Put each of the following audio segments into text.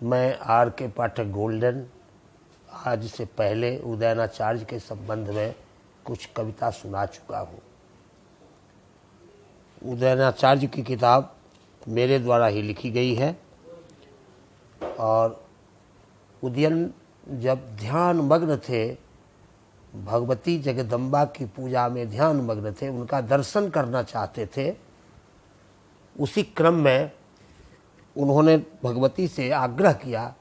मैं आर के पाठक गोल्डन आज से पहले उदयनाचार्य के संबंध में कुछ कविता सुना चुका हूँ। उदयनाचार्य की किताब मेरे द्वारा ही लिखी गई है और उदयन जब ध्यान मग्न थे, भगवती जगदम्बा की पूजा में ध्यान मग्न थे, उनका दर्शन करना चाहते थे। उसी क्रम में उन्होंने भगवती से आग्रह किया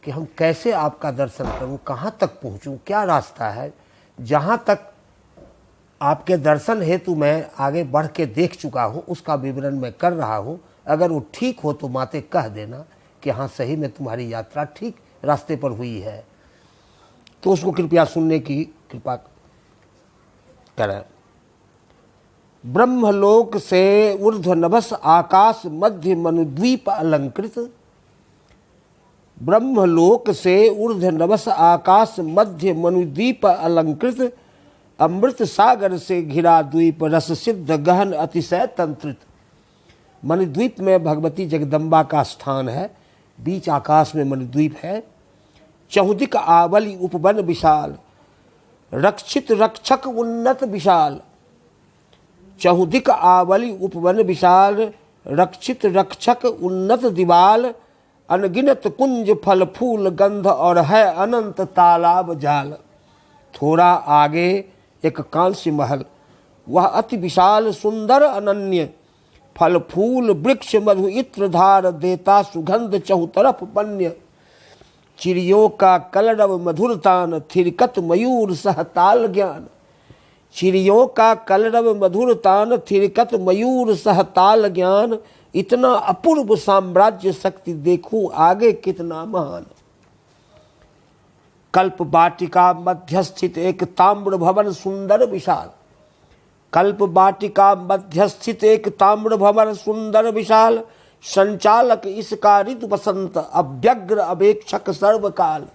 कि हम कैसे आपका दर्शन करूं, कहाँ तक पहुंचूं, क्या रास्ता है। जहाँ तक आपके दर्शन हेतु मैं आगे बढ़ के देख चुका हूं, उसका विवरण मैं कर रहा हूं। अगर वो ठीक हो तो माते कह देना कि हाँ सही में तुम्हारी यात्रा ठीक रास्ते पर हुई है। तो उसको कृपया सुनने की कृपा करें। ब्रह्मलोक से ऊर्ध्व नभस आकाश मध्य मनुद्वीप अलंकृत। ब्रह्मलोक से ऊर्ध्व नभस आकाश मध्य मनुद्वीप अलंकृत। अमृत सागर से घिरा द्वीप रस सिद्ध गहन अतिशय तंत्रित। मनुद्वीप में भगवती जगदम्बा का स्थान है, बीच आकाश में मनुद्वीप है। चहुदिक आवली उपवन विशाल, रक्षित रक्षक उन्नत विशाल। चहुदिक आवली उपवन विशाल, रक्षित रक्षक उन्नत दिवाल। अनगिनत कुंज फल फूल गंध और है अनंत तालाब जाल। थोड़ा आगे एक कांस्य महल, वह अति विशाल सुंदर अनन्य। फल फूल वृक्ष मधु इत्र धार, देता सुगंध चहुतरफ पन्य। चिड़ियों का कलरव मधुरतान, थिरकत मयूर सहताल ज्ञान। चिड़ियों का कलरव मधुरतान, थिरकत मयूर सहताल ज्ञान। इतना अपूर्व साम्राज्य शक्ति देखूं आगे कितना महान। कल्प वाटिका मध्यस्थित एक ताम्र भवन सुंदर विशाल। कल्प वाटिका मध्यस्थित एक ताम्र भवन सुंदर विशाल। संचालक इसका ऋतु बसंत, अव्यग्र अवेक्षक सर्वकाल।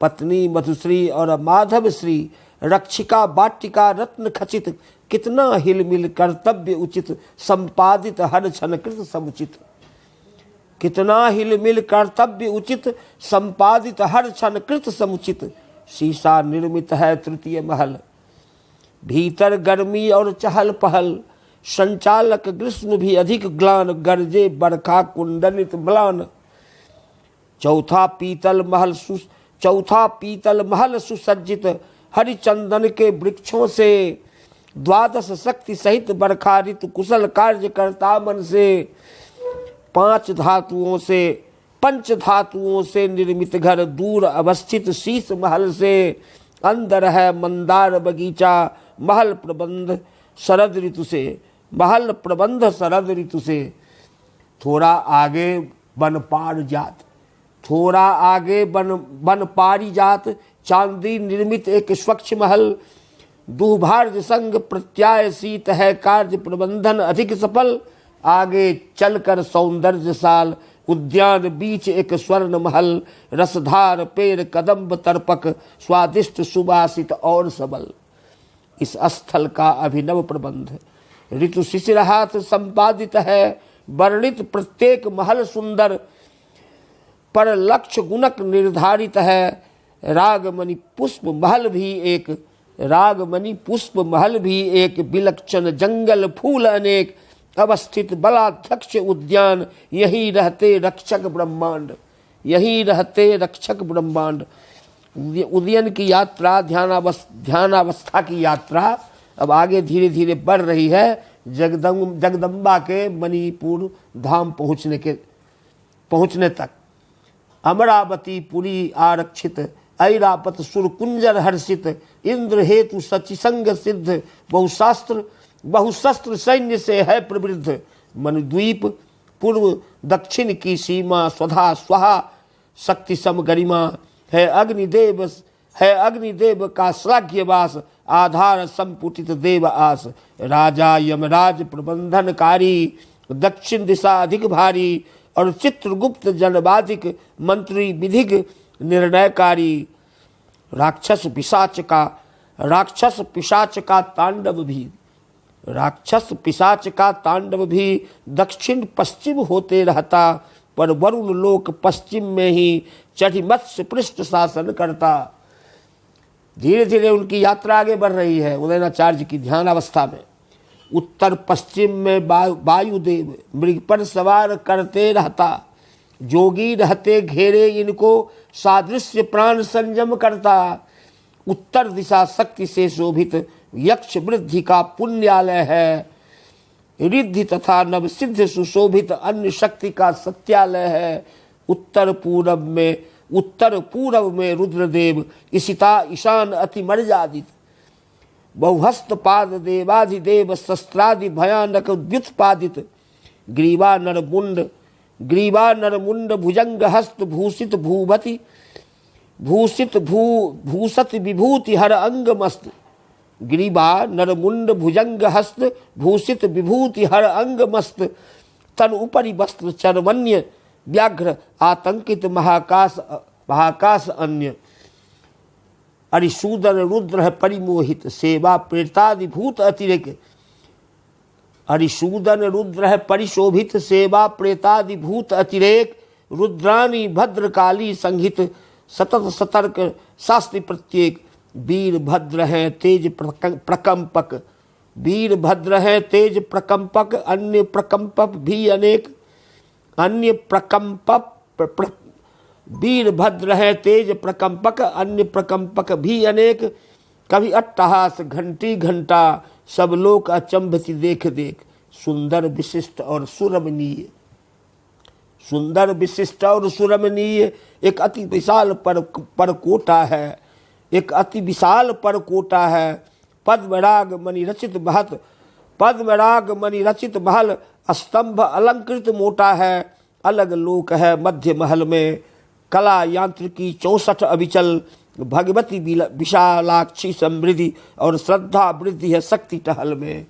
पत्नी मधुश्री और माधव श्री, रक्षिका वाटिका रत्न खचित। कितना हिलमिल कर्तव्य उचित, संपादित हर क्षण कृत समुचित। कितना हिलमिल कर्तव्य उचित, संपादित हर क्षण कृत समुचित। शीशा निर्मित है तृतीय महल, भीतर गर्मी और चहल पहल। संचालक ग्रीष्म भी अधिक ग्लान, गरजे बरखा कुंडलित म्लान। चौथा पीतल महल सुसज्जित, हरिचंदन के वृक्षों से। द्वादश शक्ति सहित बरखा ऋतु, कुशल कार्य करता मन से। पंच धातुओं से निर्मित घर, दूर अवस्थित शीश महल से। अंदर है मंदार बगीचा, महल प्रबंध शरद ऋतु से। थोड़ा आगे वन पारिजात, चांदी निर्मित एक स्वच्छ महल। दुभार्य संग प्रत्यायशीत है, कार्य प्रबंधन अधिक सफल। आगे चलकर सौंदर्यशाल, उद्यान बीच एक स्वर्ण महल। रसधार पेड़ कदम्ब तर्पक, स्वादिष्ट सुवासित और सबल। इस स्थल का अभिनव प्रबंध ऋतु शिशिरहात संपादित है। वर्णित प्रत्येक महल सुंदर, पर लक्ष्य गुणक निर्धारित है। रागमणि पुष्प महल भी एक, विलक्षण जंगल फूल अनेक। अवस्थित बलाध्यक्ष उद्यान, यही रहते रक्षक ब्रह्मांड। उदयन की यात्रा, ध्यानावस्था की यात्रा अब आगे धीरे धीरे बढ़ रही है। जगदम्बा के मणिपुर धाम पहुँचने तक। अमरावती पुरी आरक्षित, ऐरापत सुरकुंजर हर्षित। इंद्र हेतु सचिसंग सिद्ध, बहुशस्त्र सैन्य से है प्रवृद्ध। मनुद्वीप पूर्व दक्षिण की सीमा, स्वधा स्वाहा शक्ति सम गरिमा। है अग्निदेव का श्लाघ्यवास, आधार संपुटित देव आस। राजा यमराज प्रबंधनकारी, दक्षिण दिशा अधिक भारी। और चित्रगुप्त जनवादिक, मंत्री विधिक निर्णयकारी। राक्षस पिशाच का तांडव भी दक्षिण पश्चिम होते रहता। पर वरुण लोक पश्चिम में ही चढ़ी मत्स्य पृष्ठ शासन करता। धीरे धीरे उनकी यात्रा आगे बढ़ रही है उदयनाचार्य की ध्यान अवस्था में। उत्तर पश्चिम में वायुदेव मृग पर सवार करते रहता, जोगी रहते घेरे इनको सादृश्य प्राण संयम करता। उत्तर दिशा शक्ति से शोभित यक्ष वृद्धि का पुण्यालय है, रिद्धि तथा नवसिद्ध सुशोभित अन्य शक्ति का सत्यालय है। उत्तर पूर्व में रुद्रदेव इसिता ईशान अति मर्यादित, बहुहस्त पाद देवाधिदेव शस्त्रादि भयानक व्युत्पादित। ग्रीवा नरमुंड भुजंग हस्त भूषित भूभति भूषत विभूति हर अंग मस्त। ग्रीवा नरमुंड भुजंग हस्त भूषित विभूति हर अंग मस्त। तन उपरि वस्त्र चर्वण्य व्याघ्र आतंकित महाकाश अन्य। अरिशूदन रुद्र है परिमोहित सेवा प्रेतादिभूत अतिरेक। अरिशूदन रुद्र है परिशोभित सेवा प्रेतादिभूत अतिरेक। रुद्रानी भद्रकाली संहित सतत सतर्क शास्त्री प्रत्येक। वीरभद्र है तेज प्रकंपक, वीरभद्र है तेज प्रकंपक अन्य प्रकंपक भी अनेक। अन्य प्रकंपक वीरभद्र है तेज प्रकंपक अन्य प्रकंपक भी अनेक। कभी अट्टहास घंटी घंटा सब लोग अचंभित देख देख। सुंदर विशिष्ट और सुरमणीय, सुंदर विशिष्ट और सुरमणीय एक अति विशाल परकोटा है, एक अति विशाल परकोटा है। पद्मराग मणि रचित महत, पद्मराग मणि रचित महल स्तंभ अलंकृत मोटा है। अलग लोक है मध्य महल में, कला यांत्रिकी 64 अविचल। भगवती विशालाक्षी समृद्धि और श्रद्धा वृद्धि है शक्ति टहल में।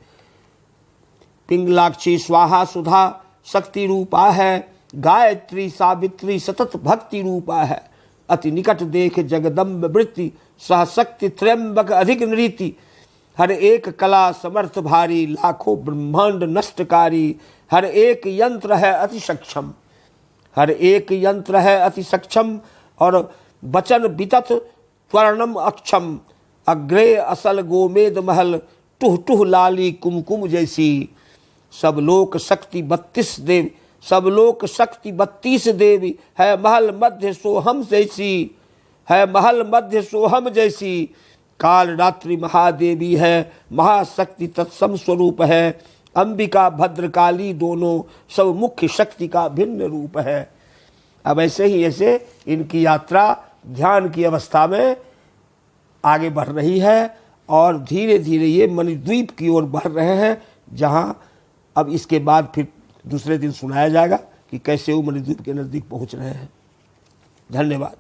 पिंगलाक्षी स्वाहा सुधा शक्ति रूपा है, गायत्री सावित्री सतत भक्ति रूपा है। अति निकट देख जगदम्ब वृत्ति सहशक्ति त्र्यंबक अधिक नृति। हर एक कला समर्थ भारी लाखों ब्रह्मांड नष्टकारी। हर एक यंत्र है अति सक्षम, हर एक यंत्र है अति सक्षम। और वचन वितत त्वर्णम अक्षम। अग्रे असल गोमेद महल टुह टुह लाली कुमकुम जैसी। सब लोक शक्ति 32 देव, सब लोक शक्ति 32 देवी है महल मध्य सोहम जैसी, है महल मध्य सोहम जैसी। काल रात्रि महादेवी है महाशक्ति तत्सम स्वरूप है। अंबिका भद्रकाली दोनों सब मुख्य शक्ति का भिन्न रूप है। अब ऐसे ही ऐसे इनकी यात्रा ध्यान की अवस्था में आगे बढ़ रही है और धीरे धीरे ये मणिद्वीप की ओर बढ़ रहे हैं, जहाँ अब इसके बाद फिर दूसरे दिन सुनाया जाएगा कि कैसे वो मणिद्वीप के नज़दीक पहुँच रहे हैं। धन्यवाद।